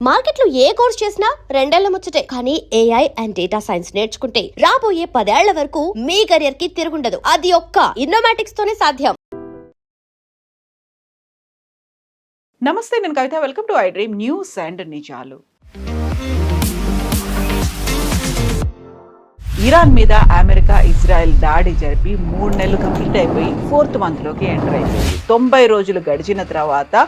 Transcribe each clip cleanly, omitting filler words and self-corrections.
మార్కెట్లో ఏ కోర్స్ చేసినా రెండేళ్ల ముచ్చటే. కానీ ఏఐ అండ్ డేటా సైన్స్ నేర్చుకుంటే రాబోయే 10 ఏళ్ల వరకు మీ కెరియర్ కి తిరుగుండదు. అది ఒక్క ఇన్నోమాటిక్స్ తోనే సాధ్యం. నమస్తే, నేను Kavitha. Welcome to I dream news and నిజాలు. ఇరాన్ మీద అమెరికా, ఇజ్రాయెల్ దాడి జరిపి 3 నెలలు కంప్లీట్ అయిపోయి 4th మంత్లోకి ఎంటర్ అయిపోయింది. 90 రోజులు గడిచిన తర్వాత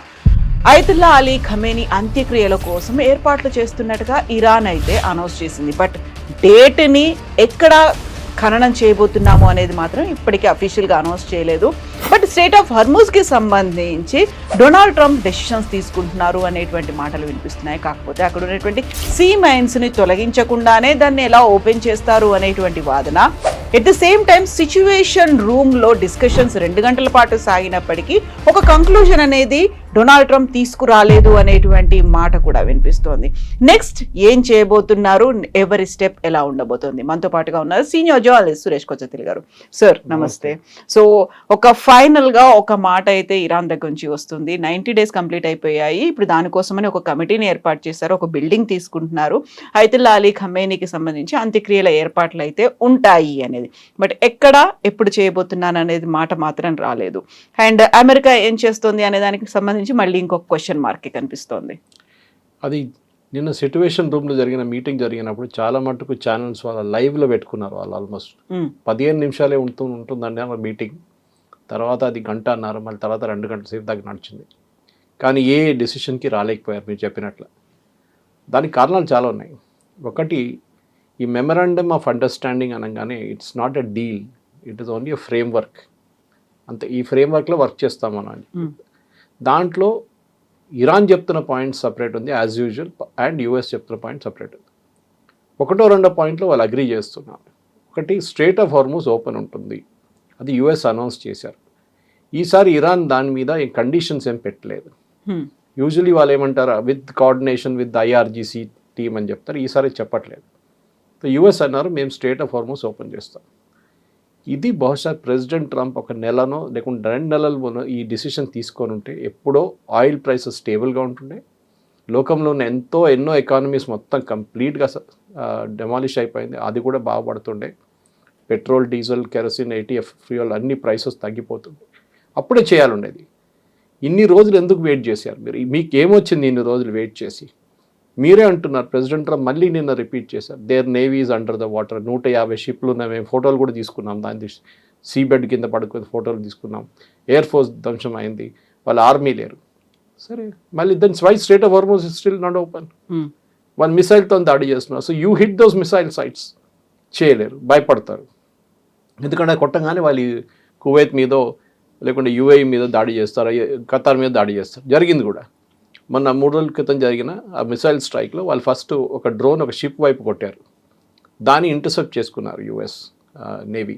అయతుల్లా అలీ ఖమేనీ అంత్యక్రియల కోసం ఏర్పాట్లు చేస్తున్నట్టుగా ఇరాన్ అయితే అనౌన్స్ చేసింది. బట్ డేట్ని ఎక్కడ ఖననం చేయబోతున్నాము అనేది మాత్రం ఇప్పటికీ అఫీషియల్గా అనౌన్స్ చేయలేదు. బట్ స్టేట్ ఆఫ్ హర్మూజ్కి సంబంధించి డొనాల్డ్ ట్రంప్ డెసిషన్స్ తీసుకుంటున్నారు అనేటువంటి మాటలు వినిపిస్తున్నాయి. కాకపోతే అక్కడ ఉన్నటువంటి సీ మైన్స్ని తొలగించకుండానే దాన్ని ఎలా ఓపెన్ చేస్తారు అనేటువంటి వాదన. At the same time situation రూమ్లో డిస్కషన్స్ 2 గంటల పాటు సాగినప్పటికీ ఒక కంక్లూజన్ అనేది డొనాల్డ్ ట్రంప్ తీసుకురాలేదు అనేటువంటి మాట కూడా వినిపిస్తోంది. నెక్స్ట్ ఏం చేయబోతున్నారు, ఎవరి స్టెప్ ఎలా ఉండబోతోంది? మనతో పాటుగా ఉన్నారు సీనియర్ జర్నలిస్ట్ సురేష్ కొచ్చతిల్ గారు. సార్ నమస్తే. సో ఒక ఫైనల్గా ఒక మాట అయితే ఇరాన్ దగ్గర నుంచి వస్తుంది. 90 డేస్ కంప్లీట్ అయిపోయాయి. ఇప్పుడు దానికోసమని ఒక కమిటీని ఏర్పాటు చేశారు, ఒక బిల్డింగ్ తీసుకుంటున్నారు. అయతుల్లా అలీ ఖమేనీకి సంబంధించి అంత్యక్రియల ఏర్పాట్లు అయితే ఉంటాయి అనేది. బట్ ఎక్కడ ఎప్పుడు చేయబోతున్నాను అనేది మాట మాత్రం రాలేదు. అండ్ అమెరికా ఏం చేస్తుంది అనే దానికి సంబంధించి మళ్ళీ ఇంకొక క్వశ్చన్ మార్క్ కనిపిస్తోంది. అది నిన్న సిట్యువేషన్ రూమ్లో జరిగిన మీటింగ్ జరిగినప్పుడు చాలా మటుకు ఛానల్స్ వాళ్ళ లైవ్లో పెట్టుకున్నారు. వాళ్ళు ఆల్మోస్ట్ 15 నిమిషాలే ఉంటుందండి ఆ మీటింగ్. తర్వాత అది గంట అన్నారు, మళ్ళీ తర్వాత 2 గంటల సేపు దాకా నడిచింది. కానీ ఏ డెసిషన్కి రాలేకపోయారు మీరు చెప్పినట్లు. దానికి కారణాలు చాలా ఉన్నాయి. ఒకటి, ఈ మెమరాండమ్ ఆఫ్ అండర్స్టాండింగ్ అనగానే it's not a deal, it is only a frame work. అంతే, ఈ ఫ్రేమ్ వర్క్లో వర్క్ చేస్తామని. దాంట్లో ఇరాన్ చెప్తున్న పాయింట్స్ సపరేట్ ఉంది యాజ్ యూజువల్, అండ్ యూఎస్ చెప్తున్న పాయింట్ సపరేట్ ఉంది. 1-2 పాయింట్లు వాళ్ళు అగ్రీ చేస్తున్నారు. ఒకటి, స్ట్రెయిట్ ఆఫ్ హార్మూజ్ ఓపెన్ ఉంటుంది, అది యూఎస్ అనౌన్స్ చేశారు. ఈసారి ఇరాన్ దాని మీద కండిషన్స్ ఏం పెట్టలేదు. యూజువలీ వాళ్ళు ఏమంటారు, with coordination with IRGC team అని చెప్తారు. ఈసారి చెప్పట్లేదు. యూఎస్ అన్నారు మేము స్ట్రెయిట్ ఆఫ్ హార్మూజ్ ఓపెన్ చేస్తాం. ఇది బహుశా ప్రెసిడెంట్ ట్రంప్ 1 నెలనో లేకుంటే 2 నెలలలోనో ఈ డిసిషన్ తీసుకొని ఉంటే ఎప్పుడో ఆయిల్ ప్రైసెస్ స్టేబుల్గా ఉంటుండే. లోకంలో ఉన్న ఎన్నో ఎకానమీస్ మొత్తం కంప్లీట్గా డెమాలిష్ అయిపోయింది, అది కూడా బాగుపడుతుండే. Petrol, diesel, kerosene, ATF fuel అన్ని ప్రైసెస్ తగ్గిపోతుండే. అప్పుడే చేయాలండేది. ఇన్ని రోజులు ఎందుకు వెయిట్ చేశారు మీరు? మీకు ఏమొచ్చింది ఇన్ని రోజులు వెయిట్ చేసి? మీరే అంటున్నారు, ప్రెసిడెంట్ ట్రంప్ మళ్ళీ నిన్న రిపీట్ చేశారు, there navy is under the water. 150 షిప్లు ఉన్నాయి, మేము ఫోటోలు కూడా తీసుకున్నాం, దాని సీబెడ్ కింద పడుకుని ఫోటోలు తీసుకున్నాం. ఎయిర్ ఫోర్స్ ధ్వంసం అయింది, వాళ్ళ ఆర్మీ లేరు. సరే, మళ్ళీ then why strait of Hormuz is still not open? వాళ్ళు మిసైల్తో దాడి చేస్తున్నారు. So you hit those missile sites. చేయలేరు, భయపడతారు. ఎందుకంటే కొట్టగానే వాళ్ళు కువైత్ మీదో లేకుంటే యూఏఈ మీద దాడి చేస్తారు, ఖతార్ మీద దాడి చేస్తారు. జరిగింది కూడా. మొన్న 3 రోజుల క్రితం జరిగిన ఆ మిసైల్ స్ట్రైక్లో వాళ్ళు ఫస్ట్ ఒక డ్రోన్ ఒక షిప్ వైపు కొట్టారు, దాన్ని ఇంటర్సెప్ట్ చేసుకున్నారు యుఎస్ నేవీ.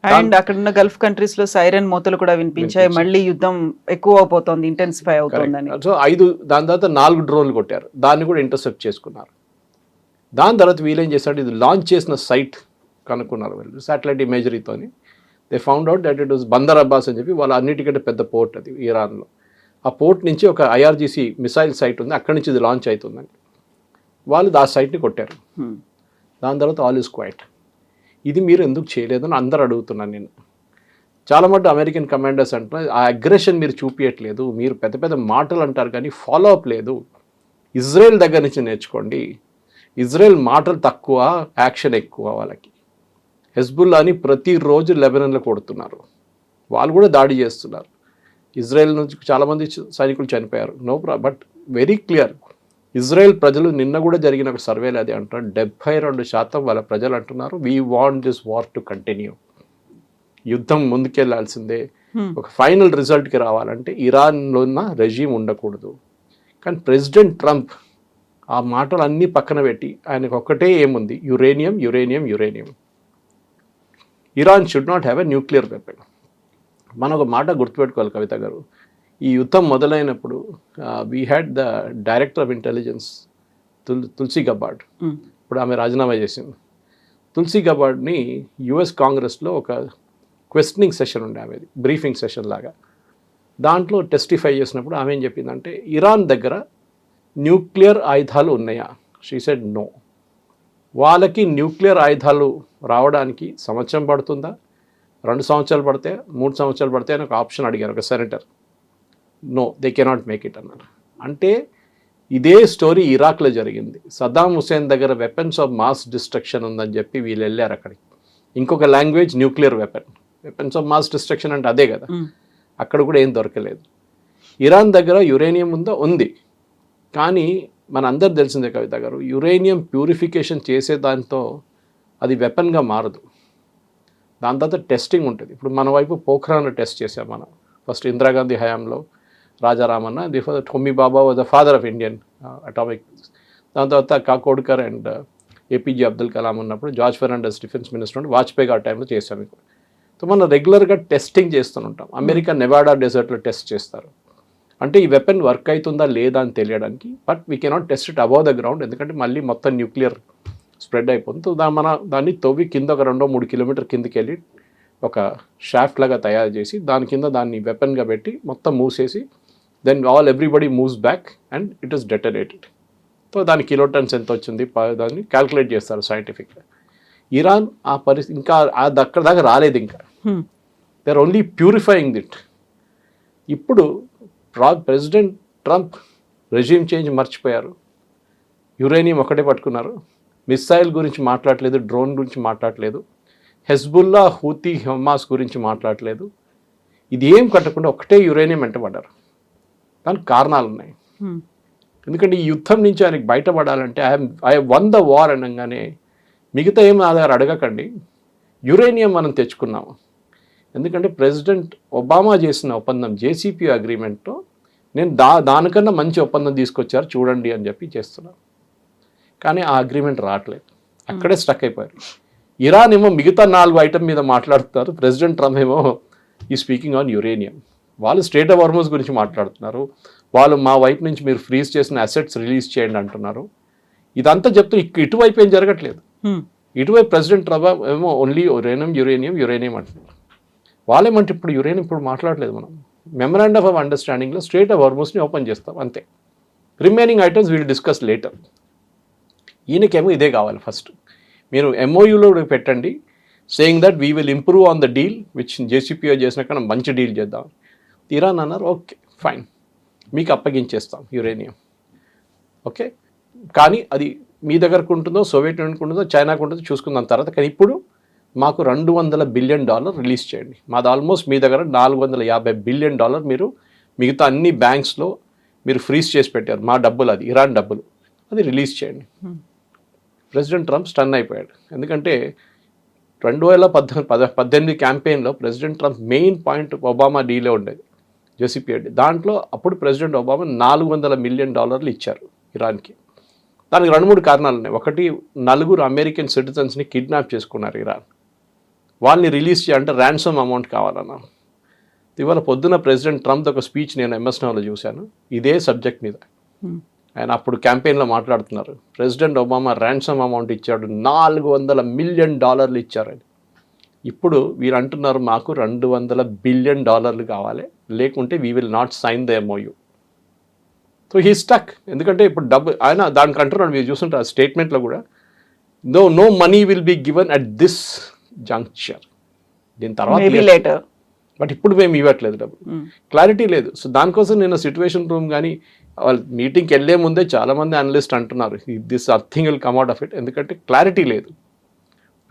అండ్ అక్కడ ఉన్న గల్ఫ్ కంట్రీస్ లో సైరన్ మోతలు కూడా వినిపించాయి. మళ్ళీ యుద్ధం ఎక్కువ అవుతోంది, ఇంటెన్సిఫై అవుతోందని. సో దాని తర్వాత 4 డ్రోన్లు కొట్టారు, దాన్ని కూడా ఇంటర్సెప్ట్ చేసుకున్నారు. దాని తర్వాత వీళ్ళేం చేశారు, ఇది లాంచ్ చేసిన సైట్ కనుక్కున్నారు వీళ్ళు శాటిలైట్ ఇమేజరీతోని. They found out that it was Bandar Abbas అని చెప్పి, వాళ్ళ అన్నిటికంటే పెద్ద పోర్ట్ అది ఇరాన్లో. ఆ పోర్ట్ నుంచి ఒక ఐఆర్జీసీ మిసైల్ సైట్ ఉంది, అక్కడి నుంచి ఇది లాంచ్ అవుతుందని వాళ్ళు ఆ సైట్ని కొట్టారు. దాని తర్వాత ఆల్ ఈజ్ క్వైట్. ఇది మీరు ఎందుకు చేయలేదని అందరు అడుగుతున్నాను నేను. చాలా మటు అమెరికన్ కమాండర్స్ అంటున్నారు, ఆ అగ్రెషన్ మీరు చూపించట్లేదు, మీరు పెద్ద పెద్ద మాటలు అంటారు కానీ ఫాలో అప్ లేదు. ఇజ్రాయెల్ దగ్గర నుంచి నేర్చుకోండి. ఇజ్రాయెల్ మాటలు తక్కువ, యాక్షన్ ఎక్కువ వాళ్ళకి. హెజ్బుల్లాని ప్రతిరోజు లెబనాన్లో కొడుతున్నారు, వాళ్ళు కూడా దాడి చేస్తున్నారు. ఇజ్రాయెల్ నుంచి చాలామంది సైనికులు చనిపోయారు, no problem. But very clear, Israel ప్రజలు నిన్న కూడా జరిగిన ఒక సర్వేలు అది అంటున్నారు, 72% వాళ్ళ ప్రజలు అంటున్నారు we want this war to continue. యుద్ధం ముందుకెళ్లాల్సిందే, ఒక ఫైనల్ రిజల్ట్కి రావాలంటే ఇరాన్లో ఉన్న రెజీమ్ ఉండకూడదు. కానీ ప్రెసిడెంట్ ట్రంప్ ఆ మాటలు అన్నీ పక్కన పెట్టి ఆయనకు ఒక్కటే ఏముంది, uranium uranium uranium. Iran should not have a nuclear weapon. మనం ఒక మాట గుర్తుపెట్టుకోవాలి కవిత గారు, ఈ యుద్ధం మొదలైనప్పుడు we had the director of intelligence Tulsi Gabbard. ఇప్పుడు ఆమె రాజీనామా చేసింది. తుల్సీ గబార్డ్ని యుఎస్ కాంగ్రెస్లో ఒక క్వశ్చనింగ్ సెషన్ ఉండే, ఆమెది బ్రీఫింగ్ సెషన్ లాగా. దాంట్లో టెస్టిఫై చేసినప్పుడు ఆమె ఏం చెప్పిందంటే, ఇరాన్ దగ్గర న్యూక్లియర్ ఆయుధాలు ఉన్నాయా? She said no. వాళ్ళకి న్యూక్లియర్ ఆయుధాలు రావడానికి సంవత్సరం పడుతుందా, 2 సంవత్సరాలు పడితే, 3 సంవత్సరాలు పడితే అని ఒక ఆప్షన్ అడిగారు ఒక senator. No, they cannot make it అన్నారు. అంటే ఇదే స్టోరీ ఇరాక్లో జరిగింది. సద్దాం హుసేన్ దగ్గర వెపన్స్ ఆఫ్ మాస్ డిస్ట్రక్షన్ ఉందని చెప్పి వీళ్ళు వెళ్ళారు అక్కడికి. ఇంకొక language nuclear weapons of mass destruction అంటే అదే కదా. అక్కడ కూడా ఏం దొరకలేదు. ఇరాన్ దగ్గర యురేనియం ఉందా? ఉంది. కానీ మన అందరు తెలిసిందే కవిత గారు, యురేనియం ప్యూరిఫికేషన్ చేసే దాంతో అది వెపన్గా మారదు. దాని తర్వాత టెస్టింగ్ ఉంటుంది. ఇప్పుడు మన వైపు పోఖ్రాన్లో టెస్ట్ చేసాం మనం. ఫస్ట్ ఇందిరాగాంధీ హయాంలో Raja Ramanna, the Homi Baba was the father of Indian atomic. దాని తర్వాత కాకోడ్కర్ అండ్ ఏపీజే అబ్దుల్ కలాం ఉన్నప్పుడు జార్జ్ ఫెర్నాండెస్ డిఫెన్స్ మినిస్టర్ ఉండి వాజ్పేయి గారి టైంలో చేశాం. సో మనం రెగ్యులర్గా టెస్టింగ్ చేస్తుంటాం. అమెరికా నెవాడా డెజర్ట్లో టెస్ట్ చేస్తారు. అంటే ఈ వెపన్ వర్క్ అవుతుందా లేదా అని తెలియడానికి. But we cannot test it above the ground, ఎందుకంటే మళ్ళీ మొత్తం న్యూక్లియర్ స్ప్రెడ్ అయిపోతుంది. సో దాన్ని తవ్వి కింద ఒక 2-3 కిలోమీటర్ కిందకి వెళ్ళి ఒక షాఫ్ట్ లాగా తయారు చేసి దాని కింద దాన్ని వెపన్గా పెట్టి మొత్తం మూసేసి then everybody moves back and it is deteriorated. So దాని కిలోటన్స్ ఎంత వచ్చింది దాన్ని క్యాల్కులేట్ చేస్తారు సైంటిఫిక్గా. ఇరాన్ ఆ పరిస్థితి ఇంకా అక్కడ దాకా రాలేదు. ఇంకా దే ఆర్ ఓన్లీ ప్యూరిఫైయింగ్ దిట్. ఇప్పుడు ప్రెసిడెంట్ ట్రంప్ రెజ్యూమ్ చేంజ్ మర్చిపోయారు. యురేనియం ఒకటే పట్టుకున్నారు. మిస్సైల్ గురించి మాట్లాడలేదు, డ్రోన్ గురించి మాట్లాడలేదు, హెజ్బుల్లా, హూతీ, హమాస్ గురించి మాట్లాడలేదు. ఇది ఏం కట్టకుండా ఒకటే యురేనియం వెంటబడ్డారు. దానికి కారణాలు ఉన్నాయి. ఎందుకంటే ఈ యుద్ధం నుంచి ఆయనకి బయటపడాలంటే ఐ వన్ ద వార్ అనగానే మిగతా ఏం నా దగ్గర అడగకండి, యురేనియం మనం తెచ్చుకున్నాము. ఎందుకంటే ప్రెసిడెంట్ ఒబామా చేసిన ఒప్పందం జేసీపీ అగ్రిమెంట్తో నేను దానికన్నా మంచి ఒప్పందం తీసుకొచ్చారు చూడండి అని చెప్పి చేస్తున్నాను. కానీ ఆ అగ్రిమెంట్ రావట్లేదు, అక్కడే స్టక్ అయిపోయారు. ఇరాన్ ఏమో మిగతా 4 ఐటమ్ మీద మాట్లాడుతున్నారు, ప్రెసిడెంట్ ట్రంప్ ఏమో ఈ స్పీకింగ్ ఆన్ యురేనియం. వాళ్ళు స్ట్రెయిట్ ఆఫ్ హార్మోజ్ గురించి మాట్లాడుతున్నారు. వాళ్ళు మా వైపు నుంచి మీరు ఫ్రీజ్ చేసిన అసెట్స్ రిలీజ్ చేయండి అంటున్నారు. ఇదంతా చెప్తూ ఇటువైపు ఏం జరగట్లేదు. ఇటువైపు ప్రెసిడెంట్ ట్రంప్ ఏమో ఓన్లీ యురేనియం అంటున్నారు. వాళ్ళేమంటే ఇప్పుడు యురేనియం ఇప్పుడు మాట్లాడలేదు. మనం మెమరాండమ్ ఆఫ్ అండర్స్టాండింగ్లో స్ట్రెయిట్ ఆఫ్ హార్మోస్ని ఓపెన్ చేస్తాం అంతే. Remaining items will discuss later. ఈయనకేమో ఇదే కావాలి. ఫస్ట్ మీరు ఎంఓయూలో పెట్టండి, saying that we will improve on the deal which JCPOA చేసిన కన్నా మంచి డీల్ చేద్దాం. ఇరాన్ అన్నారు ఓకే ఫైన్, మీకు అప్పగించేస్తాం యురేనియం, ఓకే, కానీ అది మీ దగ్గరకు ఉంటుందో, సోవియట్ యూనియన్కి ఉంటుందో, చైనాకు ఉంటుందో చూసుకుందాం తర్వాత. కానీ ఇప్పుడు మాకు $200 బిలియన్ రిలీజ్ చేయండి. మాది ఆల్మోస్ట్ మీ దగ్గర $450 బిలియన్ మీరు మిగతా అన్ని బ్యాంక్స్లో మీరు ఫ్రీజ్ చేసి పెట్టారు. మా డబ్బులు, అది ఇరాన్ డబ్బులు, అది రిలీజ్ చేయండి. ప్రెసిడెంట్ ట్రంప్ స్టన్ అయిపోయాడు. ఎందుకంటే 2018 క్యాంపెయిన్లో president Trump main point Obama డీలే ఉండేది, జేసీపీఓ. దాంట్లో అప్పుడు ప్రెసిడెంట్ ఒబామా $400 మిలియన్ ఇచ్చారు ఇరాన్కి. దానికి 2-3 కారణాలు ఉన్నాయి. ఒకటి, 4 అమెరికన్ సిటిజన్స్ని కిడ్నాప్ చేసుకున్నారు ఇరాన్. వాళ్ళని రిలీజ్ చేయాలంటే ర్యాన్సమ్ అమౌంట్ కావాలన్నారు. ఇవాళ పొద్దున ప్రెసిడెంట్ ట్రంప్ ఒక స్పీచ్ నేను ఎంఎస్నోలో చూశాను ఇదే సబ్జెక్ట్ మీద. ఆయన అప్పుడు క్యాంపెయిన్లో మాట్లాడుతున్నారు, ప్రెసిడెంట్ ఒబామా ర్యాన్సమ్ అమౌంట్ ఇచ్చాడు, $400 మిలియన్ ఇచ్చారు అని. ఇప్పుడు వీరు అంటున్నారు మాకు $200 బిలియన్ కావాలి, లేకుంటే we will not sign the MOU. So he stuck. ఎందుకంటే ఇప్పుడు డబ్బు ఆయన దానికి అంటున్నాడు, మీరు చూస్తుంటారు ఆ స్టేట్మెంట్లో కూడా, no money will be given at this juncture, దీని తర్వాత, బట్ ఇప్పుడు మేము ఇవ్వట్లేదు డబ్బు, క్లారిటీ లేదు. సో దానికోసం నేను సిచ్యువేషన్ రూమ్ కానీ వాళ్ళు మీటింగ్కి వెళ్ళే ముందే చాలామంది అనలిస్ట్ అంటున్నారు this earthing will come out of it. ఎందుకంటే క్లారిటీ లేదు,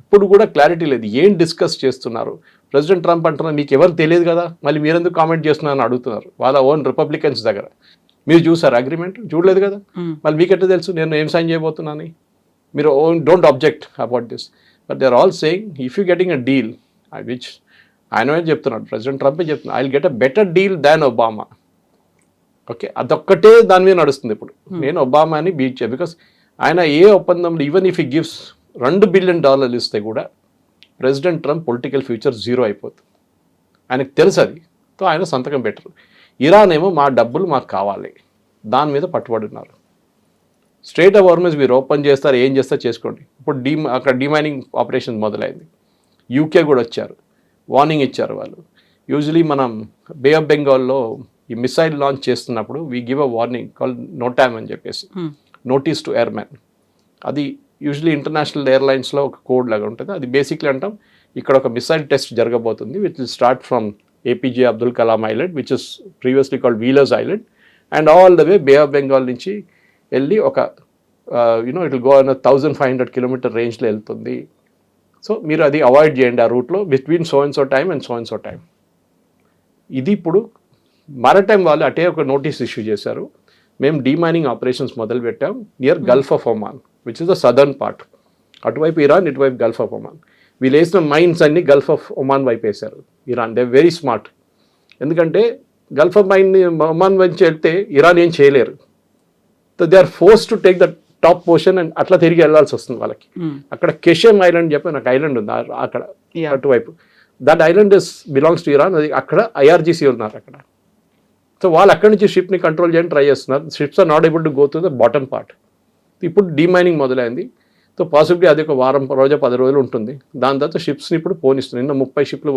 ఇప్పుడు కూడా క్లారిటీ లేదు, ఏం డిస్కస్ చేస్తున్నారు. ప్రెసిడెంట్ ట్రంప్ అంటున్నారు మీకు ఎవరు తెలియదు కదా, మళ్ళీ మీరెందుకు కామెంట్ చేస్తున్నారని అడుగుతున్నారు వాళ్ళ ఓన్ రిపబ్లికన్స్ దగ్గర. మీరు చూసారు అగ్రిమెంట్? చూడలేదు కదా, మళ్ళీ మీకు ఎట్లా తెలుసు నేను ఏం సైన్ చేయబోతున్నాను? మీరు don't object about this. But they are all saying if you getting a deal, which ఆయన చెప్తున్నాడు, ప్రెసిడెంట్ ట్రంపే చెప్తున్నాడు, I will get a better deal than Obama. Okay, అదొక్కటే దాని మీద నడుస్తుంది ఇప్పుడు. నేను ఒబామాని బీట్ చేయ, బికాస్ ఆయన ఏ ఒప్పందంలో even if he gives $2 billion ఇస్తే కూడా ప్రెసిడెంట్ ట్రంప్ పొలిటికల్ ఫ్యూచర్ 0 అయిపోతుంది. ఆయనకు తెలుసు అది. సో ఆయన సంతకం పెట్టరు. ఇరాన్ ఏమో మా డబ్బులు మాకు కావాలి, దాని మీద పట్టుబడున్నారు. స్ట్రెయిట్ ఆఫ్ హార్మోజ్ మీరు ఓపెన్ చేస్తారు, ఏం చేస్తారు చేసుకోండి. ఇప్పుడు అక్కడ డిమైనింగ్ ఆపరేషన్ మొదలైంది. యూకే కూడా వచ్చారు, వార్నింగ్ ఇచ్చారు వాళ్ళు. యూజువలీ మనం బే ఆఫ్ బెంగాల్లో ఈ మిసైల్ లాంచ్ చేస్తున్నప్పుడు we give a warning call NOTAM అని చెప్పేసి, నోటీస్ టు ఎయిర్మ్యాన్. అది యూజువలీ ఇంటర్నేషనల్ ఎయిర్లైన్స్లో ఒక కోడ్ లాగా ఉంటుంది. అది బేసిక్లీ అంటాం ఇక్కడ ఒక మిసైల్ టెస్ట్ జరగబోతుంది which will start from APJ Abdul Kalam island which is previously called Wheelers island and all the way bay of Bengal నుంచి వెళ్ళి ఒక it will go on 1500 kilometre రేంజ్లో వెళ్తుంది. సో మీరు అది అవాయిడ్ చేయండి ఆ రూట్లో between so and so time and so and so time. ఇది ఇప్పుడు మారిటైమ్ వాళ్ళు అటే ఒక నోటీస్ ఇష్యూ చేశారు. మేము డీమైనింగ్ ఆపరేషన్స్ మొదలు పెట్టాం near gulf of Oman which is the southern part. అటువైపు ఇరాన్, ఇటువైపు గల్ఫ్ ఆఫ్ ఒమాన్. వీళ్ళు వేసిన మైన్స్ అన్ని గల్ఫ్ ఆఫ్ ఒమాన్ వైపు వేశారు ఇరాన్. They very smart. ఎందుకంటే గల్ఫ్ ఆఫ్ ఒమాన్ నుంచి వెళ్తే ఇరాన్ ఏం చేయలేరు. So they are force to take the top portion and అట్లా తిరిగి వెళ్ళాల్సి వస్తుంది వాళ్ళకి. అక్కడ కెషమ్ ఐలాండ్ చెప్పి నాకు ఐలాండ్ ఉంది అక్కడ అటువైపు. That island is belongs to Iran. అది అక్కడ ఐఆర్జీసీ ఉన్నారు అక్కడ. సో వాళ్ళు అక్కడి నుంచి షిప్ని కంట్రోల్ చేయడానికి ట్రై చేస్తున్నారు. Ships are not able to go to the bottom part. ఇప్పుడు డీమైనింగ్ మొదలైంది. సో పాసిబిలిటీ అది ఒక వారం రోజు 10 రోజులు ఉంటుంది. దాని తర్వాత షిప్స్ని ఇప్పుడు పోనిస్తుంది. నిన్న 30 షిప్లు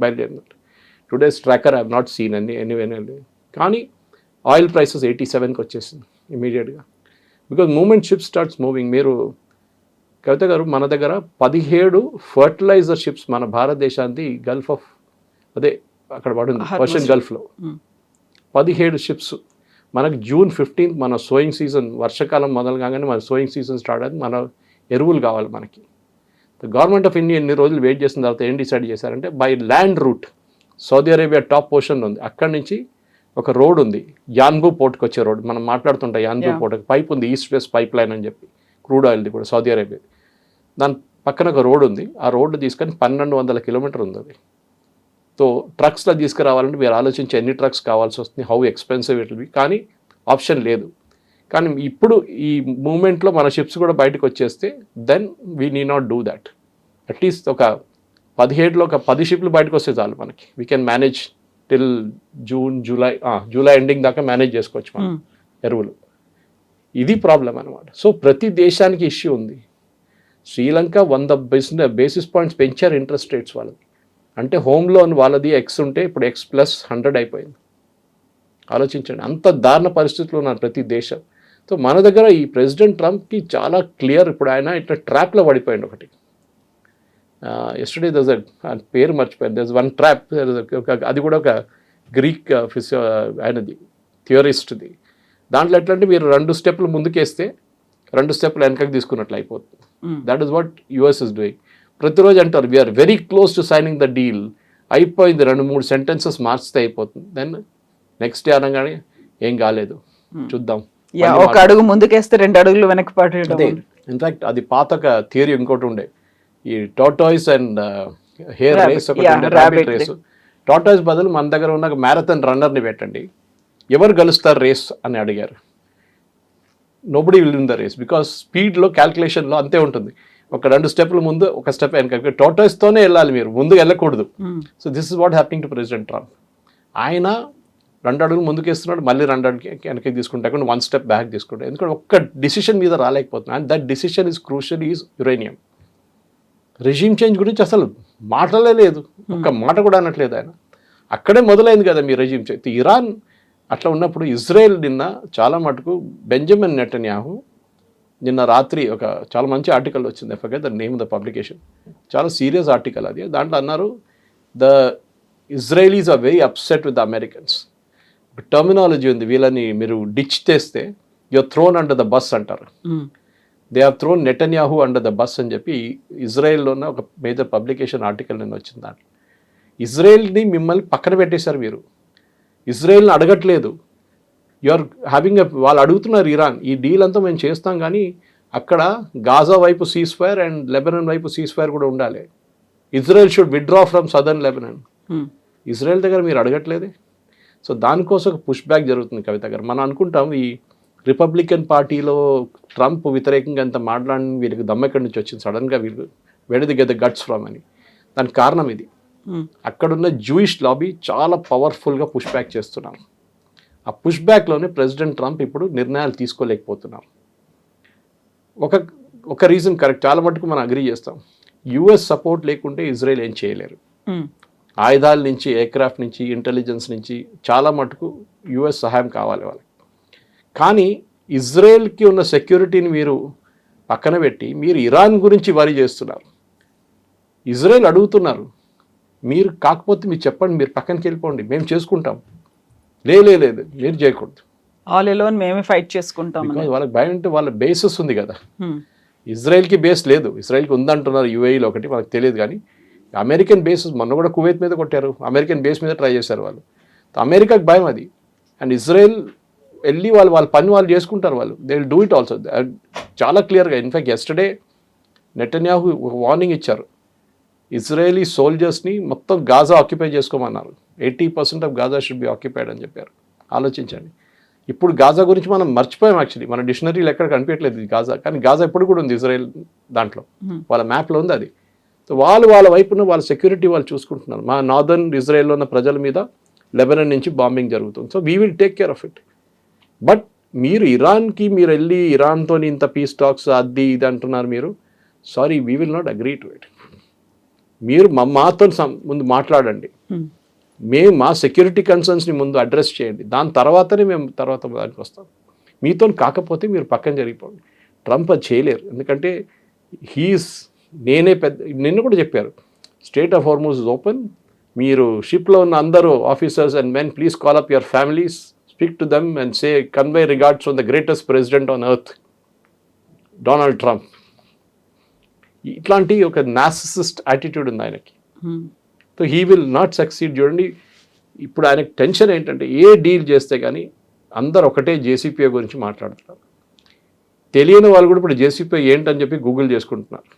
బయలుదేరినట్టు. Today's tracker I have not seen anyway. కానీ ఆయిల్ ప్రైసెస్ 87కి వచ్చేసింది ఇమీడియట్గా. Because moment ship starts moving. మీరు కవిత గారు మన దగ్గర 17 ఫర్టిలైజర్ షిప్స్ మన భారతదేశానికి గల్ఫ్ ఆఫ్ అదే అక్కడ పడింది పర్షియన్ గల్ఫ్లో 17 షిప్స్. మనకు June 15th మన సోయింగ్ సీజన్, వర్షాకాలం మొదలు కాగానే మన సోయింగ్ సీజన్ స్టార్ట్ అయింది. మన ఎరువులు కావాలి మనకి. గవర్నమెంట్ ఆఫ్ ఇండియా ఎన్ని రోజులు వెయిట్ చేసిన తర్వాత ఏం డిసైడ్ చేశారంటే by land route Saudi Arabia top portion ఉంది. అక్కడి నుంచి ఒక రోడ్ ఉంది, యాన్బూ పోర్ట్కి వచ్చే రోడ్. మనం మాట్లాడుతుంటాం యాన్బూ పోర్ట్ పైప్ ఉంది, ఈస్ట్ వెస్ట్ పైప్ లైన్ అని చెప్పి, క్రూడ్ ఆయిల్ది కూడా సౌదీ అరేబియా. దాని పక్కన ఒక రోడ్ ఉంది. ఆ రోడ్డు తీసుకొని 1200 కిలోమీటర్ ఉంది అది. సో ట్రక్స్లో తీసుకురావాలంటే మీరు ఆలోచించి ఎన్ని ట్రక్స్ కావాల్సి వస్తుంది, how expensive it will B. కానీ ఆప్షన్ లేదు. కానీ ఇప్పుడు ఈ మూమెంట్లో మన షిప్స్ కూడా బయటకు వచ్చేస్తే then we need not do that. At least ఒక 17లో ఒక 10 షిప్లు బయటకు వస్తే చాలు మనకి. We can manage till July ending దాకా మేనేజ్ చేసుకోవచ్చు మనం ఎరువులు. ఇది ప్రాబ్లం అనమాట. సో ప్రతి దేశానికి ఇష్యూ ఉంది. శ్రీలంక 100 బేసిస్ పాయింట్స్ పెంచారు ఇంట్రెస్ట్ రేట్స్ వాళ్ళది. అంటే హోమ్ లోన్ వాళ్ళది X ఉంటే ఇప్పుడు X+100 అయిపోయింది. ఆలోచించండి, అంత దారుణ పరిస్థితుల్లో ఉన్నారు ప్రతి దేశం. సో మన దగ్గర ఈ ప్రెసిడెంట్ ట్రంప్కి చాలా క్లియర్. ఇప్పుడు ఆయన ఇట్లా ట్రాప్లో పడిపోయింది ఒకటి. ఎస్టర్డే దస్ పేరు మర్చిపోయాను. దస్ వన్ ట్రాప్. అది కూడా ఒక గ్రీక్ ఆయనది థియరిస్ట్ది. దాంట్లో ఎట్లా అంటే మీరు 2 స్టెప్లు ముందుకేస్తే 2 స్టెప్లు వెనకకి తీసుకున్నట్లు అయిపోతుంది. That is what US is doing. ప్రతిరోజు అంటారు we're very close to signing the deal. అయిపోయింది, 2-3 సెంటెన్సెస్ మార్చితే అయిపోతుంది. దెన్ నెక్స్ట్ డే అనగానే ఏం కాలేదు, చూద్దాం. ఒక అడుగు ముందుకేస్తే 2 అడుగులు వెనక్కి పడేయడం. ఇన్ఫాక్ట్ అది పాత ఒక థియరీ ఇంకోటి ఉండే, ఈ టార్టాయిస్ అండ్ హెయిర్ రేస్, ఒకటి ర్యాబిట్ రేస్. టార్టాయిస్ బదులు మన దగ్గర ఉన్న మ్యారథాన్ రన్నర్ని పెట్టండి, ఎవరు గెలుస్తారు రేస్ అని అడిగారు. Nobody will win the race because స్పీడ్లో క్యాల్కులేషన్లో అంతే ఉంటుంది. ఒక 2 స్టెప్లు ముందు, ఒక స్టెప్ వెనక. టార్టాయిస్తోనే వెళ్ళాలి, మీరు ముందు వెళ్ళకూడదు. So this is what happening to president Trump. ఆయన 2 అడుగులు ముందుకేస్తున్నాడు, మళ్ళీ 2 అడుగు వెనక్కి తీసుకుంటా, 1 స్టెప్ బ్యాక్ తీసుకుంటాడు. ఎందుకంటే ఒక్క డిసిషన్ మీద రాలేకపోతున్నాడు. And that decision is crucial, is uranium. Resume change గురించి అసలు మాటలే లేదు, ఒక్క మాట కూడా అనట్లేదు ఆయన. అక్కడే మొదలైంది కదా మీ రెజ్యూమ్ చేంజ్. ఇరాన్ అట్లా ఉన్నప్పుడు ఇజ్రాయెల్ నిన్న చాలా మటుకు బెంజమిన్ నెటన్యాహు నిన్న రాత్రి ఒక చాలా మంచి ఆర్టికల్ వచ్చింది. I forget the name of the publication. చాలా సీరియస్ ఆర్టికల్ అది. దాంట్లో అన్నారు the Israelis are very upset with the Americans. Terminology ఉంది, వీళ్ళని మీరు డిచ్ చేస్తే your thrown under the bus అంటారు. They have thrown Netanyahu under the bus అని చెప్పి ఇజ్రాయెల్లో ఉన్న ఒక మేజర్ పబ్లికేషన్ ఆర్టికల్ నిన్న వచ్చింది. దాంట్లో ఇజ్రాయెల్ని మిమ్మల్ని పక్కన పెట్టేశారు. మీరు ఇజ్రాయెల్ని అడగట్లేదు. ఆర్ హ్యావింగ్ వాళ్ళు అడుగుతున్నారు ఇరాన్, ఈ డీల్ అంతా మేము చేస్తాం కానీ అక్కడ గాజా వైపు సీజ్ ఫైర్ అండ్ లెబనాన్ వైపు సీజ్ ఫైర్ కూడా ఉండాలి. Israel should withdraw from southern Lebanon. Israel దగ్గర మీరు అడగట్లేదే. సో దానికోసం ఒక పుష్ బ్యాక్ జరుగుతుంది కవిత గారు. మనం అనుకుంటాం ఈ రిపబ్లికన్ పార్టీలో ట్రంప్ వ్యతిరేకంగా అంత మాట్లాడిన వీళ్ళకి దమ్మెక్కడి నుంచి వచ్చింది సడన్గా, వీళ్ళు వెడది గెట్ ద గట్స్ ఫ్రమ్ అని. దానికి కారణం ఇది. అక్కడున్న జూయిష్ లాబీ చాలా పవర్ఫుల్గా పుష్ బ్యాక్ చేస్తున్నారు. ఆ పుష్ బ్యాక్లోనే ప్రెసిడెంట్ ట్రంప్ ఇప్పుడు నిర్ణయాలు తీసుకోలేకపోతున్నారు. ఒక రీజన్ కరెక్ట్, చాలా మటుకు మనం అగ్రీ చేస్తాం. US సపోర్ట్ లేకుంటే ఇజ్రాయెల్ ఏం చేయలేరు. ఆయుధాల నుంచి, ఎయిర్క్రాఫ్ట్ నుంచి, ఇంటెలిజెన్స్ నుంచి చాలా మటుకు యుఎస్ సహాయం కావాలి వాళ్ళకి. కానీ ఇజ్రాయెల్కి ఉన్న సెక్యూరిటీని మీరు పక్కన పెట్టి మీరు ఇరాన్ గురించి వరి చేస్తున్నారు. ఇజ్రాయెల్ అడుగుతున్నారు, మీరు కాకపోతే మీరు చెప్పండి, మీరు పక్కనకి వెళ్ళిపోండి, మేము చేసుకుంటాం. లేదు మీరు చేయకూడదు, ఆల్ ఎలోన్ మేమే ఫైట్ చేసుకుంటాం. బికాజ్ వాళ్ళకి భయం అంటే వాళ్ళ బేసెస్ ఉంది కదా. ఇజ్రాయెల్కి బేస్ లేదు, ఇజ్రాయెల్కి ఉందంటున్నారు యుఏఈలో ఒకటి, మనకు తెలియదు. కానీ అమెరికన్ బేసెస్ మొన్న కూడా కువైత్ మీద కొట్టారు, అమెరికన్ బేస్ మీద ట్రై చేశారు వాళ్ళు. అమెరికాకి భయం అది. అండ్ ఇజ్రాయెల్ వెళ్ళి వాళ్ళ పని వాళ్ళు చేసుకుంటారు, వాళ్ళు they will do it also. చాలా క్లియర్గా ఇన్ఫ్యాక్ట్ ఎస్టర్డే నెటన్యాహు వార్నింగ్ ఇచ్చారు, ఇజ్రాయేలీ సోల్జర్స్ని మొత్తం గాజా ఆక్యుపై చేసుకోమన్నారు. 80% of Gaza should be occupied అని చెప్పారు. ఆలోచించండి, ఇప్పుడు గాజా గురించి మనం మర్చిపోయాం. యాక్చువల్లీ మన డిక్షనరీలో ఎక్కడ కనిపించట్లేదు గాజా, కానీ గాజా ఇప్పుడు కూడా ఉంది ఇజ్రాయెల్ దాంట్లో, వాళ్ళ మ్యాప్లో ఉంది అది. సో వాళ్ళ వైపున వాళ్ళ సెక్యూరిటీ వాళ్ళు చూసుకుంటున్నారు. మా నార్దర్న్ ఇజ్రాయెల్లో ఉన్న ప్రజల మీద లెబనాన్ నుంచి బాంబింగ్ జరుగుతుంది. So we will take care of it. But మీరు ఇరాన్కి మీరు వెళ్ళి ఇరాన్తో ఇంత పీస్ టాక్స్ అది ఇది అంటున్నారు మీరు. Sorry, we will not agree to it. మీరు మాతో ముందు మాట్లాడండి, మేము మా సెక్యూరిటీ కన్సర్న్స్ని ముందు అడ్రస్ చేయండి, దాని తర్వాతనే మేము దానికి వస్తాం. మీతో కాకపోతే మీరు పక్కన జరిగిపోండి. ట్రంప్ అది చేయలేరు, ఎందుకంటే నిన్న కూడా చెప్పారు, state of Hormuz is open, మీరు షిప్లో ఉన్న అందరూ officers and men please call up your families, speak to them and say convey regards from the greatest president on earth, Donald Trump. ఇట్లాంటి ఒక నార్సిసిస్ట్ యాటిట్యూడ్ ఉంది ఆయనకి. So he will not succeed. చూడండి, ఇప్పుడు ఆయనకు టెన్షన్ ఏంటంటే ఏ deal చేస్తే కానీ అందరు ఒకటే జేసీపీఏ గురించి మాట్లాడుతున్నారు. తెలియని వాళ్ళు కూడా ఇప్పుడు జేసీపీఏ ఏంటని చెప్పి గూగుల్ చేసుకుంటున్నారు.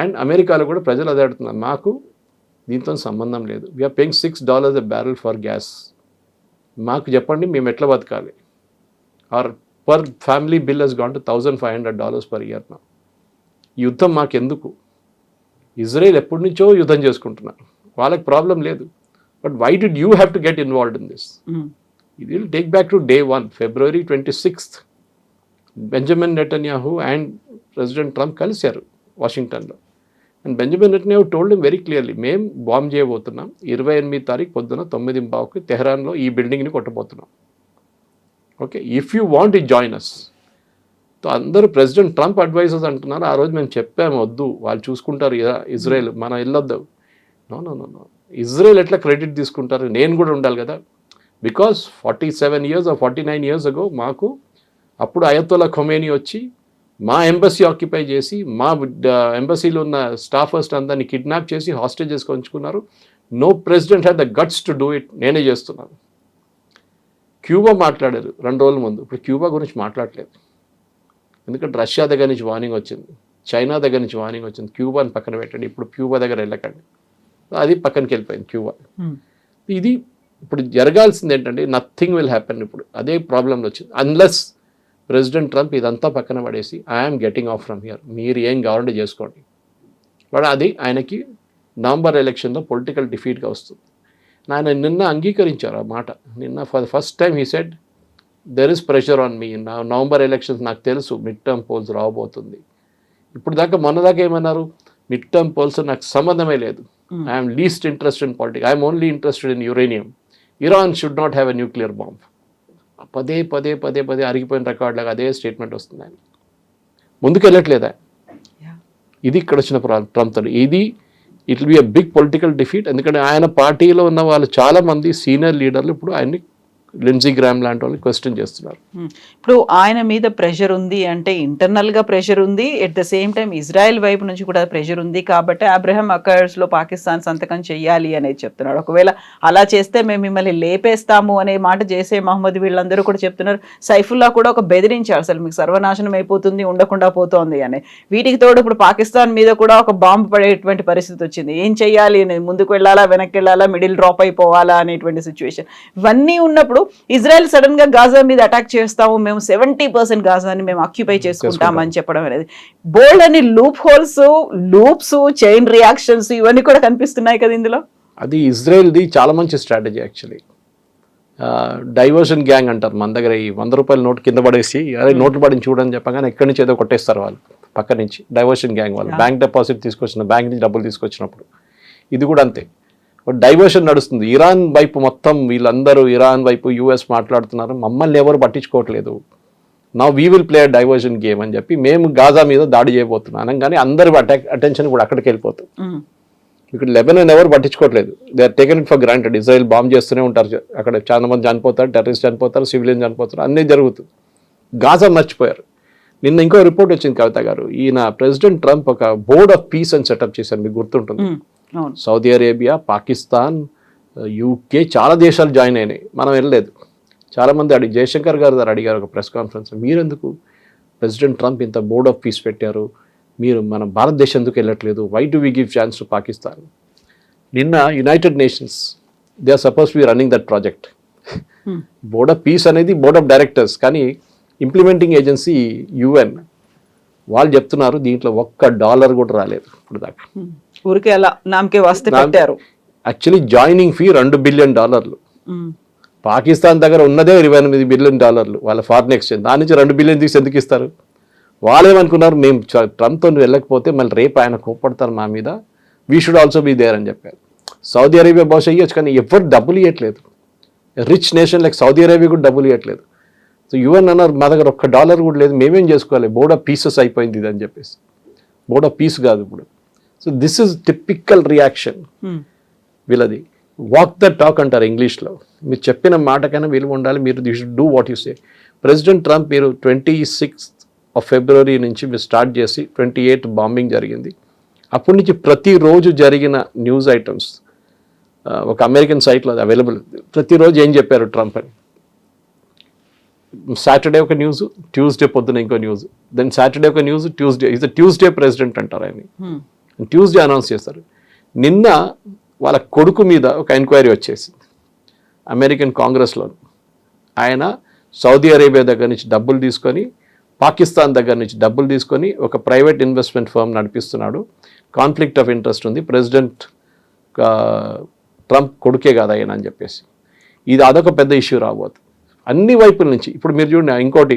అండ్ అమెరికాలో కూడా ప్రజలు అదే అడుగుతున్నారు, మాకు దీంతో సంబంధం లేదు, we're paying $6 a barrel for gas, మాకు చెప్పండి మేము ఎట్లా బతకాలి. Our per family bill has gone to $1,500 per year నా. యుద్ధం మాకెందుకు? ఇజ్రాయెల్ ఎప్పటి నుంచో యుద్ధం చేసుకుంటున్నారు, వాళ్ళకి ప్రాబ్లం లేదు. But why did you have to get involved in this? ఇది will take back to day 1, February 26th. Benjamin Netanyahu and president Trump కలిశారు వాషింగ్టన్లో. And Benjamin Netanyahu told him very clearly, మేము బాంబ్ చేయబోతున్నాం 28వ తారీఖు పొద్దున 9:15కి తెహరాన్లో ఈ బిల్డింగ్ని కొట్టబోతున్నాం. Okay, if you want it join us. So అందరూ ప్రెసిడెంట్ ట్రంప్ అడ్వైజర్స్ అంటున్నారు, ఆ రోజు మేము చెప్పాము వద్దు, వాళ్ళు చూసుకుంటారు ఇజ్రాయెల్, మనం వెళ్ళొద్దాం. నో, ఇజ్రాయెల్ ఎట్లా క్రెడిట్ తీసుకుంటారు? నేను కూడా ఉండాలి కదా. Because 47 years or 49 years ago మాకు అప్పుడు అయతొల్లా ఖొమేనీ వచ్చి మా ఎంబసీ ఆక్యుపై చేసి మా ఎంబసీలో ఉన్న స్టాఫర్స్ అందరినీ కిడ్నాప్ చేసి హాస్టేజెస్ ఉంచుకున్నారు. No president had the guts to do it. నేనే చేస్తున్నాను. క్యూబా మాట్లాడారు 2 రోజుల ముందు, ఇప్పుడు క్యూబా గురించి మాట్లాడలేదు. ఎందుకంటే రష్యా దగ్గర నుంచి వార్నింగ్ వచ్చింది, చైనా దగ్గర నుంచి వార్నింగ్ వచ్చింది, క్యూబాని పక్కన పెట్టండి, ఇప్పుడు క్యూబా దగ్గర వెళ్ళకండి, అది పక్కనకి వెళ్ళిపోయింది క్యూబా. ఇది ఇప్పుడు జరగాల్సింది ఏంటంటే నథింగ్ విల్ హ్యాపెన్. ఇప్పుడు అదే ప్రాబ్లంలో వచ్చింది. అన్లెస్ ప్రెసిడెంట్ ట్రంప్ ఇదంతా పక్కన పడేసి I'm getting of from here, మీరు ఏం కావాలంటే చేసుకోండి. బట్ అది ఆయనకి నవంబర్ ఎలక్షన్లో పొలిటికల్ డిఫీట్గా వస్తుంది. ఆయన నిన్న అంగీకరించారు ఆ మాట. నిన్న for the first time he said there is pressure on me. November elections నాకు తెలుసు, మిడ్ టర్మ్ పోల్స్ రాబోతుంది. ఇప్పుడు దాకా మొన్నదాకా ఏమన్నారు, మిడ్ టర్మ్ పోల్స్ నాకు సంబంధమే లేదు, I'm least interested in politics, I'm only interested in uranium, Iran should not have a nuclear bomb. పదే అరిగిపోయిన రికార్డ్ లాగా అదే స్టేట్మెంట్ వస్తుంది. ఆయన ముందుకు వెళ్ళట్లేదా? ఇది ఇక్కడ వచ్చిన ట్రంప్తో. ఇది it will be a big political defeat. ఎందుకంటే ఆయన పార్టీలో ఉన్న వాళ్ళు చాలామంది సీనియర్ లీడర్లు ఇప్పుడు ఆయన్ని లిండ్సీ గ్రామ్ లాంటి వాళ్ళు క్వశ్చన్ చేస్తున్నారు. ఇప్పుడు ఆయన మీద ప్రెషర్ ఉంది అంటే ఇంటర్నల్గా ప్రెషర్ ఉంది, at the same time Israel వైపు నుంచి కూడా ప్రెషర్ ఉంది. కాబట్టి అబ్రహం అకర్డ్స్లో పాకిస్తాన్ సంతకం చెయ్యాలి అనేది చెప్తున్నాడు. ఒకవేళ అలా చేస్తే మేము మిమ్మల్ని లేపేస్తాము అనే మాట జైషే మహమ్మద్ వీళ్ళందరూ కూడా చెప్తున్నారు. సైఫుల్లా కూడా ఒక బెదిరించారు, అసలు మీకు సర్వనాశనం అయిపోతుంది, ఉండకుండా పోతోంది అని. వీటికి తోడు ఇప్పుడు పాకిస్తాన్ మీద కూడా ఒక బాంబు పడేటువంటి పరిస్థితి వచ్చింది. ఏం చెయ్యాలి అనేది, ముందుకు వెళ్ళాలా వెనక్కి వెళ్ళాలా, మిడిల్ డ్రాప్ అయిపోవాలా అనేటువంటి సిచ్యువేషన్. ఇవన్నీ ఉన్నప్పుడు ఇజ్రాయెల్ సడన్ గా గాజా మీద అటాక్ చేస్తాము, మేము 70% గాజాని మేము ఆక్యుపై చేసుకుంటామని చెప్పడం అనేది బోల్డ్ అని లూప్స్ చైన్ రియాక్షన్స్ ఇవన్నీ కూడా కనిపిస్తున్నాయి కదా ఇందులో. అది ఇజ్రాయెల్ది చాలా మంచి స్ట్రాటజీ యాక్చువల్లీ. డైవర్షన్ గ్యాంగ్ అంటారు మన దగ్గర. ఈ $100 నోట్ కింద పడేసి అదే నోట్లు పడిని చూడని చెప్పగానే ఎక్కడి నుంచి ఏదో కొట్టేస్తారు వాళ్ళు పక్క నుంచి. డైవర్షన్ గ్యాంగ్ వాళ్ళు బ్యాంక్ డిపాజిట్ తీసుకొచ్చిన, బ్యాంక్ నుంచి డబ్బులు తీసుకొచ్చినప్పుడు ఇది కూడా అంతే. డైవర్షన్ నడుస్తుంది. ఇరాన్ వైపు మొత్తం వీళ్ళందరూ ఇరాన్ వైపు యుఎస్ మాట్లాడుతున్నారు, మమ్మల్ని ఎవరు పట్టించుకోవట్లేదు, నా we will play diversion game అని చెప్పి మేము గాజా మీద దాడి చేయబోతున్నాం అనగానే అందరి అటెన్షన్ కూడా అక్కడికి వెళ్ళిపోతుంది. ఇక్కడ లెబనాన్ ఎవరు పట్టించుకోవట్లేదు, they are taken it for granted. Israel bomb చేస్తూనే ఉంటారు, అక్కడ చాలా మంది చనిపోతారు, టెర్రరిస్ట్ చనిపోతారు, సివిలియన్ చనిపోతారు, అన్నీ జరుగుతుంది. గాజా మర్చిపోయారు. నిన్న ఇంకో రిపోర్ట్ వచ్చింది కవిత గారు, ఈయన ప్రెసిడెంట్ ట్రంప్ ఒక బోర్డ్ ఆఫ్ పీస్ అని సెటప్ చేశారు, మీకు గుర్తుంటుంది. సౌదీ అరేబియా, పాకిస్తాన్, యూకే చాలా దేశాలు జాయిన్ అయినాయి, మనం వెళ్ళలేదు. చాలామంది జయశంకర్ గారు అడిగారు ఒక ప్రెస్ కాన్ఫరెన్స్, మీరెందుకు ప్రెసిడెంట్ ట్రంప్ ఇంత బోర్డ్ ఆఫ్ పీస్ పెట్టారు, మీరు మన భారతదేశం ఎందుకు వెళ్ళట్లేదు, why do we give chance to Pakistan. నిన్న United Nations they are suppose to be running that project. Board of peace అనేది బోర్డ్ ఆఫ్ డైరెక్టర్స్, కానీ ఇంప్లిమెంటింగ్ ఏజెన్సీ యుఎన్, వాళ్ళు చెప్తున్నారు దీంట్లో $1 కూడా రాలేదు ఇప్పుడు దాకా. ఊరికే అలా నామకే వాస్తే పెట్టారు. Actually joining fee $2 billion. Pakistan దగ్గర ఉన్నదే $28 బిలియన్ వాళ్ళ ఫారిన్ ఎక్స్చేంజ్, దాని నుంచి $2 బిలియన్ తీసి ఎందుకు ఇస్తారు? వాళ్ళేమనుకున్నారు, మేము ట్రంప్తో వెళ్ళకపోతే మళ్ళీ రేపు ఆయన కోప్పడతారు మా మీద, we should also be there అని చెప్పారు. సౌదీ అరేబియా బహుశా ఇవ్వచ్చు, కానీ ఎవరు డబ్బులు ఇవ్వట్లేదు. Rich nation like Saudi Arabia కూడా డబ్బులు ఇవ్వట్లేదు. సో యుఎన్ అన్నారు మా దగ్గర $1 కూడా లేదు, మేమేం చేసుకోవాలి, బోర్డ్ ఆఫ్ పీసెస్ అయిపోయింది ఇది అని చెప్పేసి. బోర్డ్ ఆఫ్ పీస్ కాదు ఇప్పుడు. So this is typical reaction వీళ్ళది. వాక్ ద టాక్ అంటారు ఇంగ్లీష్లో. మీరు చెప్పిన మాటకైనా విలువ ఉండాలి, మీరు you should do what you say. President Trump మీరు 26 ఫిబ్రవరి నుంచి మీరు స్టార్ట్ చేసి 28 బాంబింగ్ జరిగింది. అప్పటి నుంచి ప్రతిరోజు జరిగిన న్యూస్ ఐటమ్స్ ఒక అమెరికన్ సైట్లో అది అవైలబుల్. ప్రతిరోజు ఏం చెప్పారు ట్రంప్ అని. సాటర్డే ఒక న్యూస్, ట్యూస్డే పొద్దున ఇంకో న్యూస్, దెన్ సాటర్డే ఒక news, Tuesday is the Tuesday president అంటారు ఆయన. ట్యూస్డే అనౌన్స్ చేస్తారు. నిన్న వాళ్ళ కొడుకు మీద ఒక ఎంక్వైరీ వచ్చేసింది అమెరికన్ కాంగ్రెస్లో. ఆయన సౌదీ అరేబియా దగ్గర నుంచి డబ్బులు తీసుకొని, పాకిస్తాన్ దగ్గర నుంచి డబ్బులు తీసుకొని ఒక ప్రైవేట్ ఇన్వెస్ట్మెంట్ ఫర్మ్ నడిపిస్తున్నాడు, కాన్ఫ్లిక్ట్ ఆఫ్ ఇంట్రెస్ట్ ఉంది, ప్రెసిడెంట్ ట్రంప్ కొడుకే కాదు ఆయన అని చెప్పేసి. ఇది అదొక పెద్ద ఇష్యూ రాబోతుంది అన్ని వైపుల నుంచి. ఇప్పుడు మీరు చూడండి, ఇంకోటి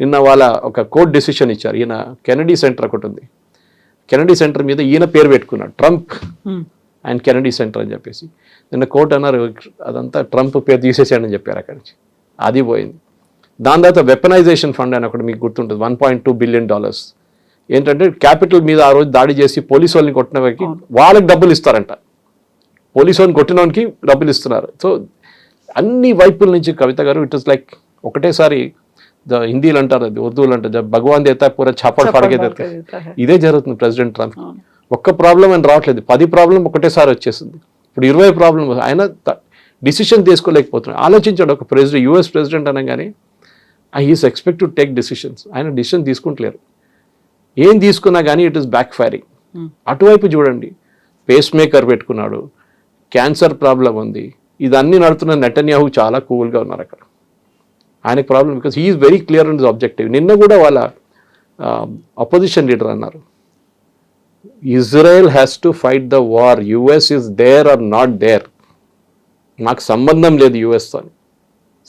నిన్న వాళ్ళ ఒక కోర్ట్ డెసిషన్ ఇచ్చారు. ఈయన కెనడీ సెంటర్ ఒకటి ఉంది, కెనడీ సెంటర్ మీద ఈయన పేరు పెట్టుకున్నాడు, ట్రంప్ అండ్ కెనడీ సెంటర్ అని చెప్పేసి. నిన్న కోర్టు అన్నారు అదంతా ట్రంప్ పేరు తీసేసాడని చెప్పారు అక్కడి నుంచి, అది పోయింది. దాని తర్వాత వెపనైజేషన్ ఫండ్ అని ఒకటి మీకు గుర్తుంటుంది, $1.2 బిలియన్. ఏంటంటే క్యాపిటల్ మీద ఆ రోజు దాడి చేసి పోలీసు వాళ్ళని కొట్టిన వారికి వాళ్ళకి డబ్బులు ఇస్తారంట, పోలీసు వాళ్ళని కొట్టినోనికి డబ్బులు ఇస్తున్నారు. సో అన్ని వైపుల నుంచి కవిత గారు ఇట్ ఇస్ లైక్ ఒకటేసారి హిందీలు అంటారు, అది ఉర్దూలు అంటారు, భగవాన్ దేతా పూరా చాపడ్ పడగే దేతా. ఇదే జరుగుతుంది ప్రెసిడెంట్ ట్రంప్. ఒక్క ప్రాబ్లం అని రావట్లేదు, 10 ప్రాబ్లం ఒకటేసారి వచ్చేసింది. ఇప్పుడు 20 ప్రాబ్లం. ఆయన డిసిషన్ తీసుకోలేకపోతున్నాడు. ఆలోచించాడు, ఒక ప్రెసిడెంట్, యుఎస్ ప్రెసిడెంట్ అనగానే he's expect to take decisions. ఆయన డిసిషన్ తీసుకుంటలేరు. ఏం తీసుకున్నా కానీ ఇట్ ఈస్ బ్యాక్ ఫైరింగ్. అటువైపు చూడండి, పేస్ మేకర్ పెట్టుకున్నాడు, క్యాన్సర్ ప్రాబ్లం ఉంది, ఇదన్నీ నడుతున్న నెటన్యాహు చాలా కూల్గా ఉన్నారు అక్కడ. ఆయనకు problem because he is very clear and objective. నిన్న కూడా వాళ్ళ అపోజిషన్ లీడర్ అన్నారు, Israel has to fight the war, US is there or not there, మాకు సంబంధం లేదు యుఎస్తో అని.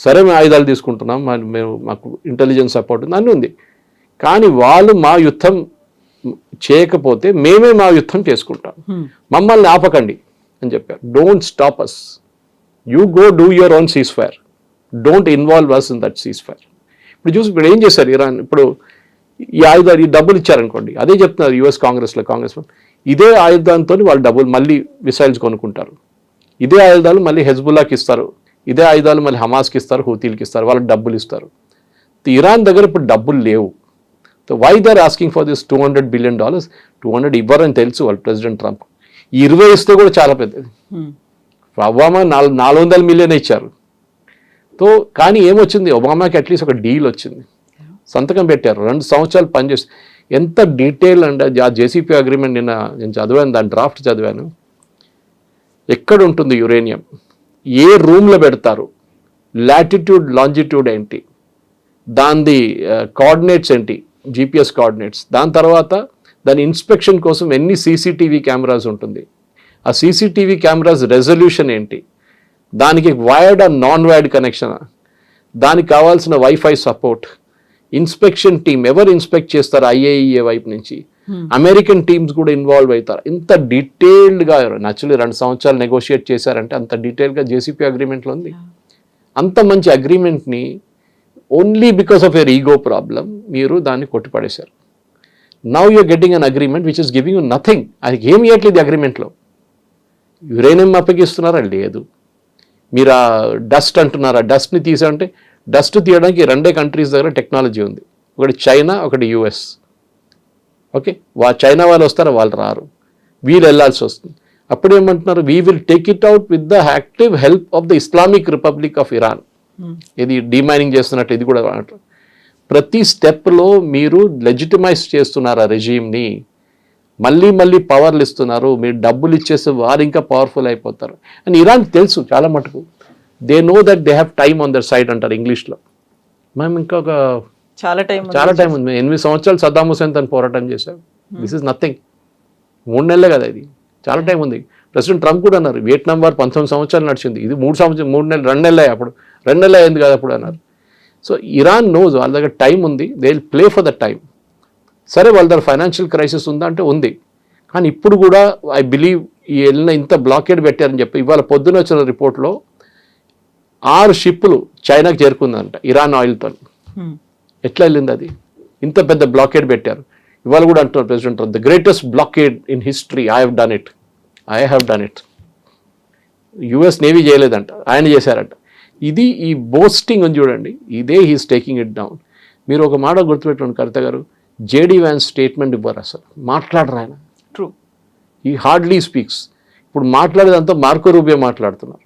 సరే మేము ఆయుధాలు తీసుకుంటున్నాం, మేము మాకు ఇంటెలిజెన్స్ సపోర్ట్ ఉంది, అన్నీ ఉంది, కానీ వాళ్ళు మా యుద్ధం చేయకపోతే మేమే మా యుద్ధం చేసుకుంటాం, మమ్మల్ని ఆపకండి అని చెప్పారు. Don't stop us, you go do your own ceasefire, don't involve us in that ceasefire. ఇప్పుడు ఏం చేశారు ఇరాన్, ఇప్పుడు ఈ ఆయుధాలు, ఈ డబ్బులు ఇచ్చారనుకోండి, అదే చెప్తున్నారు యుఎస్ కాంగ్రెస్లో ఇదే ఆయుధాంతో వాళ్ళు డబ్బులు మళ్ళీ మిసైల్స్ కొనుక్కుంటారు, ఇదే ఆయుధాలు మళ్ళీ హెజ్బుల్లాకి ఇస్తారు, ఇదే ఆయుధాలు మళ్ళీ హమాస్కి ఇస్తారు, హూతీలకి ఇస్తారు, వాళ్ళకి డబ్బులు ఇస్తారు. ఇరాన్ దగ్గర ఇప్పుడు డబ్బులు లేవు. Why they are asking for this $200 billion? 200 ఇవ్వరని తెలుసు వాళ్ళు ప్రెసిడెంట్ ట్రంప్. 20 ఇస్తే కూడా చాలా పెద్దది. ఒబామా 400 మిలియన్ ఇచ్చారు. కానీ ఏమొచ్చింది, ఒబామాకి అట్లీస్ట్ ఒక డీల్ వచ్చింది, సంతకం పెట్టారు, 2 సంవత్సరాలు పనిచేసి. ఎంత డీటెయిల్ అంటే ఆ జేసీపీ అగ్రిమెంట్ నిన్న నేను చదివాను, దాని డ్రాఫ్ట్ చదివాను. ఎక్కడ ఉంటుంది యురేనియం, ఏ రూమ్లో పెడతారు, లాటిట్యూడ్ లాంజిట్యూడ్ ఏంటి, దాని కోఆర్డినేట్స్ ఏంటి, జీపీఎస్ కోఆర్డినేట్స్, దాని తర్వాత దాని ఇన్స్పెక్షన్ కోసం ఎన్ని సీసీటీవీ కెమెరాస్ ఉంటుంది, ఆ సీసీటీవీ కెమెరాస్ రెజల్యూషన్ ఏంటి, దానికి wired and non wired connection, దానికి కావాల్సిన వైఫై సపోర్ట్, ఇన్స్పెక్షన్ టీం ఎవరు ఇన్స్పెక్ట్ చేస్తారు ఐఏఈఏ వైపు నుంచి, అమెరికన్ టీమ్స్ కూడా ఇన్వాల్వ్ అవుతారు. ఇంత డీటెయిల్డ్గా యాక్చువల్లీ 2 సంవత్సరాలు నెగోషియేట్ చేశారంటే అంత డీటెయిల్గా జేసీపీ అగ్రిమెంట్లో ఉంది. అంత మంచి అగ్రిమెంట్ని only because of your ego problem మీరు దాన్ని కొట్టిపడేశారు. Now you're getting an agreement which is giving you nothing. అది ఏమి ఇవ్వట్లేదు అగ్రిమెంట్లో. యురేనియం అప్పగిస్తున్నారా? లేదు. మీరు ఆ డస్ట్ అంటున్నారా? డస్ట్ని తీసారంటే డస్ట్ తీయడానికి 2 కంట్రీస్ దగ్గర టెక్నాలజీ ఉంది. ఒకటి చైనా, ఒకటి యుఎస్. ఓకే, చైనా వాళ్ళు వస్తారా? వాళ్ళు రారు, వీళ్ళు వెళ్ళాల్సి వస్తుంది. అప్పుడు ఏమంటున్నారు? We will take it out with the active help of the Islamic republic of Iran. ఇది డీమైనింగ్ చేస్తున్నట్టు ఇది కూడా అంటారు. ప్రతి స్టెప్లో మీరు లెజిటిమైజ్ చేస్తున్నారు ఆ రెజీమ్ని, మళ్ళీ పవర్లు ఇస్తున్నారు. మీరు డబ్బులు ఇచ్చేస్తే వారు ఇంకా పవర్ఫుల్ అయిపోతారు అని ఇరాన్ తెలుసు చాలా మటుకు. They know that they have time on their side అంటారు ఇంగ్లీష్లో. మేము ఇంకొక చాలా టైం ఉంది. 8 సంవత్సరాలు సద్దాం హుసేన్ తను పోరాటం చేశారు. This is nothing. 3 నెలలే కదా ఇది, చాలా టైం ఉంది. ప్రెసిడెంట్ ట్రంప్ కూడా అన్నారు వియట్నాం వార్ 19 సంవత్సరాలు నడిచింది, ఇది 3 నెలలు 2 నెలలే, అప్పుడు 2 నెలలు అయింది కదా అప్పుడు అన్నారు. సో ఇరాన్ నోజ్ వాళ్ళ దగ్గర టైం ఉంది, they will play for the time. సరే వాళ్ళ దగ్గర ఫైనాన్షియల్ క్రైసిస్ ఉందా అంటే ఉంది, కానీ ఇప్పుడు కూడా ఐ బిలీవ్ ఈ వెళ్ళిన ఇంత బ్లాకేడ్ పెట్టారని చెప్పి ఇవాళ పొద్దున వచ్చిన రిపోర్ట్లో 6 షిప్పులు చైనాకి చేరుకుందంట ఇరాన్ ఆయిల్తో. ఎట్లా వెళ్ళింది అది? ఇంత పెద్ద బ్లాకేడ్ పెట్టారు. ఇవాళ కూడా అంటున్నారు president Trump, the greatest blockade in history, I have done it. US navy చేయలేదంట, ఆయన చేశారంట. ఇది ఈ బోస్టింగ్ అని చూడండి, ఇదే హీస్ టేకింగ్ ఇట్ డౌన్. మీరు ఒక మాట గుర్తుపెట్టుకోండి కవిత గారు, జేడీ వ్యాన్స్ స్టేట్మెంట్ ఇవ్వరు, అసలు మాట్లాడరు ఆయన. ట్రూ, ఈ హార్డ్లీ స్పీక్స్. ఇప్పుడు మాట్లాడేదంతా మార్కో రూబియో మాట్లాడుతున్నారు,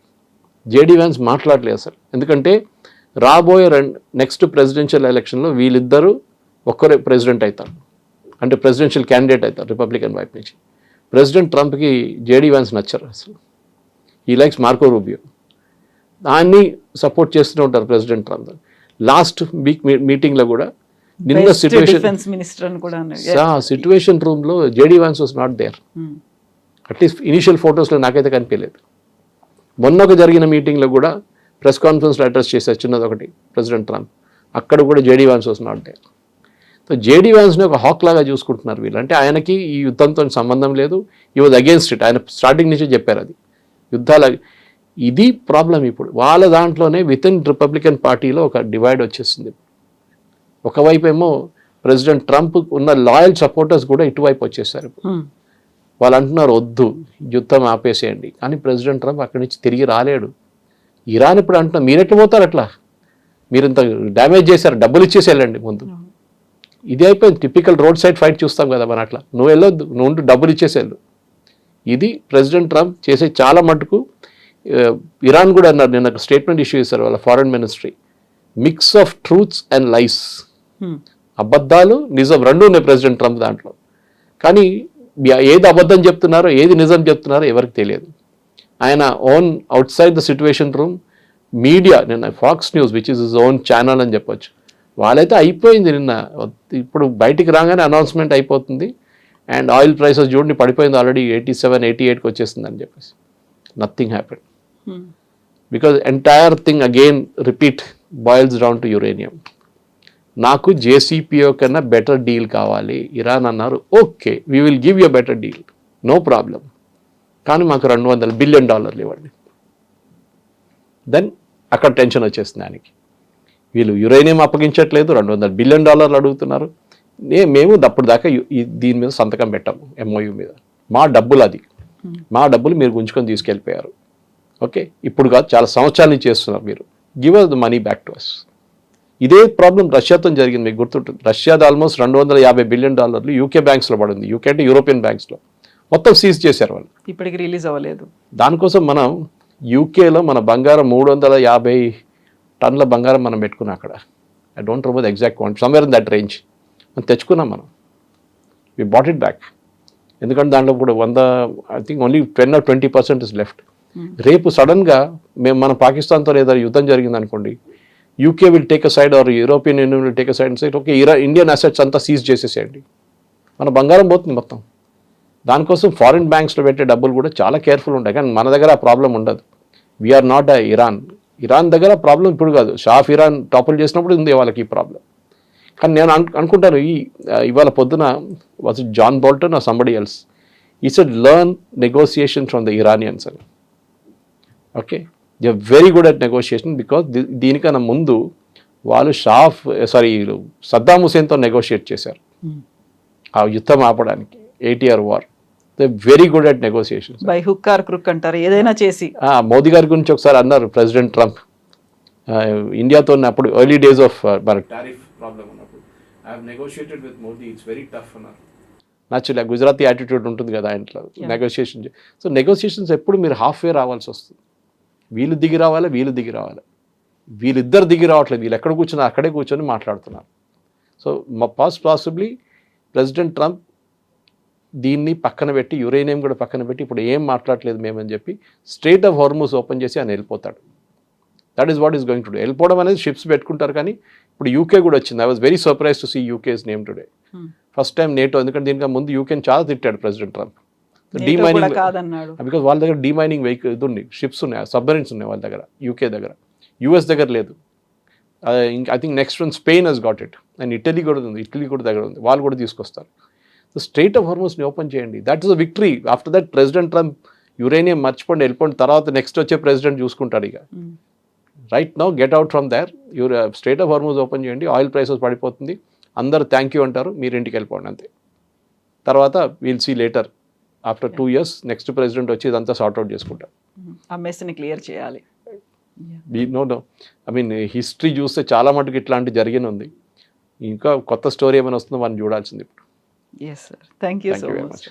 జేడీ వ్యాన్స్ మాట్లాడలేదు అసలు. ఎందుకంటే రాబోయే నెక్స్ట్ ప్రెసిడెన్షియల్ ఎలక్షన్లో వీళ్ళిద్దరూ ఒక్కరే ప్రెసిడెంట్ అవుతారు, అంటే ప్రెసిడెన్షియల్ క్యాండిడేట్ అవుతారు రిపబ్లికన్ వైపు నుంచి. ప్రెసిడెంట్ ట్రంప్కి జేడీ వ్యాన్స్ నచ్చరు అసలు, ఈ లైక్స్ మార్కో రూబియో. దాన్ని సపోర్ట్ చేస్తూనే ఉంటారు ప్రెసిడెంట్ ట్రంప్. లాస్ట్ వీక్ మీటింగ్లో కూడా నిన్న సిట్యుయేషన్ రూమ్లో JD Vance was not there. At least initial ఫొటోస్లో నాకైతే కనిపించలేదు. మొన్న జరిగిన మీటింగ్లో కూడా ప్రెస్ కాన్ఫరెన్స్లో అడ్రస్ చేశారు చిన్నది ఒకటి ప్రెసిడెంట్ ట్రంప్, అక్కడ కూడా JD Vance was not there. So JD వ్యాన్స్ని ఒక హాక్ లాగా చూసుకుంటున్నారు వీళ్ళు. అంటే ఆయనకి ఈ యుద్ధంతో సంబంధం లేదు, ఈ వాజ్ అగేన్స్ట్ ఇట్. ఆయన స్టార్టింగ్ నుంచి చెప్పారు అది యుద్ధాల. ఇది ప్రాబ్లం ఇప్పుడు వాళ్ళ దాంట్లోనే విత్ ఇన్ రిపబ్లికన్ పార్టీలో ఒక డివైడ్ వచ్చేస్తుంది. ఒకవైపు ఏమో ప్రెసిడెంట్ ట్రంప్ ఉన్న లాయల్ సపోర్టర్స్ కూడా ఇటువైపు వచ్చేసారు. వాళ్ళు అంటున్నారు వద్దు యుద్ధం ఆపేసేయండి, కానీ ప్రెసిడెంట్ ట్రంప్ అక్కడి నుంచి తిరిగి రాలేడు. ఇరాన్ ఇప్పుడు అంటున్నారు మీరు ఎట్లా పోతారు, అట్లా మీరు ఇంత డ్యామేజ్ చేశారు, డబ్బులు ఇచ్చేసి వెళ్ళండి ముందు. ఇది అయిపోయింది, టిపికల్ రోడ్ సైడ్ ఫైట్ చూస్తాం కదా మన, అట్లా నువ్వు వెళ్ళొద్దు, నువ్వు డబ్బులు ఇచ్చేసి వెళ్ళు. ఇది ప్రెసిడెంట్ ట్రంప్ చేసే చాలా మటుకు. ఇరాన్ కూడా అన్నారు, నిన్న స్టేట్మెంట్ ఇష్యూ చేశారు వాళ్ళ foreign ministry, mix of truths and lies. అబద్ధాలు నిజం రెండు ఉన్నాయి ప్రెసిడెంట్ ట్రంప్ దాంట్లో. కానీ ఏది అబద్ధం చెప్తున్నారో ఏది నిజం చెప్తున్నారో ఎవరికి తెలియదు. ఆయన own outside the situation room media, నిన్న Fox News which is his own channel అని చెప్పొచ్చు, వాళ్ళైతే అయిపోయింది నిన్న. ఇప్పుడు బయటికి రాగానే అనౌన్స్మెంట్ అయిపోతుంది, అండ్ ఆయిల్ ప్రైసెస్ చూడండి పడిపోయింది ఆల్రెడీ 87-88కి వచ్చేస్తుంది అని చెప్పేసి. Nothing happen because entire thing again repeat boils down to uranium. నాకు జేసీపీఓ కన్నా బెటర్ డీల్ కావాలి. ఇరాన్ అన్నారు okay we will give you better deal, no problem, కానీ మాకు $200 బిలియన్ ఇవ్వండి. దెన్ అక్కడ టెన్షన్ వచ్చేస్తుంది ఆయనకి. వీళ్ళు యురేనియం అప్పగించట్లేదు, $200 బిలియన్ అడుగుతున్నారు. మేము అప్పుడు దాకా దీని మీద సంతకం పెట్టాము ఎంఓయూ మీద, మా డబ్బులు అది, మా డబ్బులు మీరు గుంజుకొని తీసుకెళ్ళిపోయారు. ఓకే ఇప్పుడు కాదు చాలా సంవత్సరాల నుంచి చేస్తున్నారు మీరు, give us the money back to us. ఇదే ప్రాబ్లం రష్యాతో జరిగింది, మీకు గుర్తుంటుంది. రష్యాది ఆల్మోస్ట్ $250 బిలియన్ యూకే బ్యాంక్స్లో పడింది. యూకే అంటే యూరోపియన్ బ్యాంక్స్లో మొత్తం సీజ్ చేశారు వాళ్ళు, ఇప్పటికి రిలీజ్ అవ్వలేదు. దానికోసం మనం యూకేలో మన బంగారం 350 టన్నుల బంగారం మనం పెట్టుకున్నాం అక్కడ. I don't remember the exact quantity, somewhere in that range మనం తెచ్చుకున్నాం. మనం వి బాట్ ఇట్ బ్యాక్, ఎందుకంటే దాంట్లో ఇప్పుడు 100 I think only 10 or 20% is left. రేపు సడన్గా మన పాకిస్తాన్తో ఏదైనా యుద్ధం జరిగింది అనుకోండి, UK will take a side or European union will take a side and side okay Indian assets అంతా సీజ్ చేసేసేయండి, మన బంగారం పోతుంది మొత్తం. దానికోసం ఫారిన్ బ్యాంక్స్లో పెట్టే డబ్బులు కూడా చాలా కేర్ఫుల్ ఉంటాయి, కానీ మన దగ్గర ఆ ప్రాబ్లం ఉండదు. We're not Iran. ఇరాన్ దగ్గర ప్రాబ్లం ఇప్పుడు కాదు, షా ఆఫ్ ఇరాన్ టాపుల్ చేసినప్పుడు ఉంది వాళ్ళకి ఈ ప్రాబ్లం. కానీ నేను అనుకుంటాను ఇవాళ పొద్దున was John Bolton or somebody else ఈ said learn negotiation from the Iranians అని. Okay, they are very good at negotiation because దీనికన్నా ముందు వాళ్ళు సద్దాం హుసేన్తో నెగోషియేట్ చేశారు ఆ యుద్ధం ఆపడానికి 8-year war. They very good at negotiation. By hook are క్రుక్ అంటారు, ఏదైనా చేసి. మోదీ గారి గురించి ఒకసారి అన్నారు ప్రెసిడెంట్ ట్రంప్ ఇండియాతో ఉన్నప్పుడు ఎర్లీ డేస్ ఆఫ్ మన టారిఫ్ ప్రాబ్లం ఉన్నప్పుడు I have negotiated with Modi, it's very tough అన్నారు. న్యాచురల్గా గుజరాతీ యాటిట్యూడ్ ఉంటుంది కదా ఆయనలో నెగోషియేషన్. సో నెగోషియేషన్స్ ఎప్పుడు మీరు హాఫ్ వే రావాల్సి వస్తుంది. వీళ్ళు దిగి రావాలి, వీళ్ళిద్దరు దిగి రావట్లేదు. వీళ్ళు ఎక్కడ కూర్చున్నా అక్కడే కూర్చొని మాట్లాడుతున్నారు. సో పాసిబ్లీ ప్రెసిడెంట్ ట్రంప్ దీన్ని పక్కన పెట్టి యురేనియం కూడా పక్కన పెట్టి ఇప్పుడు ఏం మాట్లాడలేదు మేమని చెప్పి స్ట్రెయిట్ ఆఫ్ హార్మూజ్ ఓపెన్ చేసి ఆయన వెళ్ళిపోతాడు. That is what is going to do. వెళ్ళిపోవడం అనేది షిప్స్ పెట్టుకుంటారు. కానీ ఇప్పుడు యూకే కూడా వచ్చింది. I was very surprise to see UK's name today. First time NATO, ఎందుకంటే దీనికన్నా ముందు యూకేని చాలా తిట్టాడు ప్రెసిడెంట్ ట్రంప్. డీమైనింగ్ బికాజ్ వాళ్ళ దగ్గర డీమైనింగ్ వెహికల్ ఇది ఉంది, షిప్స్ ఉన్నాయి, సబ్మరీన్స్ ఉన్నాయి వాళ్ళ దగ్గర, యూకే దగ్గర. యూఎస్ దగ్గర లేదు. I think next one Spain has got it and Italy కూడా ఉంది, ఇటలీ కూడా దగ్గర ఉంది, వాళ్ళు కూడా తీసుకొస్తారు. సో స్ట్రెయిట్ ఆఫ్ హార్మూజ్ని ఓపెన్ చేయండి. That is a victory. After that president Trump uranium మర్చిపోండి, వెళ్ళిపోండి, తర్వాత నెక్స్ట్ వచ్చే ప్రెసిడెంట్ చూసుకుంటాడు. ఇక right now get out from there. Strait of Hormuz open చేయండి, ఆయిల్ ప్రైసెస్ పడిపోతుంది, అందరూ థ్యాంక్ యూ అంటారు, మీరు ఇంటికి వెళ్ళిపోండి అంతే. తర్వాత will see later after 2 years next president వచ్చి ఇదంతా సార్ట్అవుట్ చేసుకుంటారు. ఆ మెస్ని క్లియర్ చేయాలి. నో ఐ మీన్ హిస్టరీ చూస్తే చాలా మటుకు ఇట్లాంటి జరిగిన ఉంది. ఇంకా కొత్త స్టోరీ ఏమైనా వస్తుందో మనం చూడాల్సింది ఇప్పుడు. Yes sir, thank you so Thank you very much.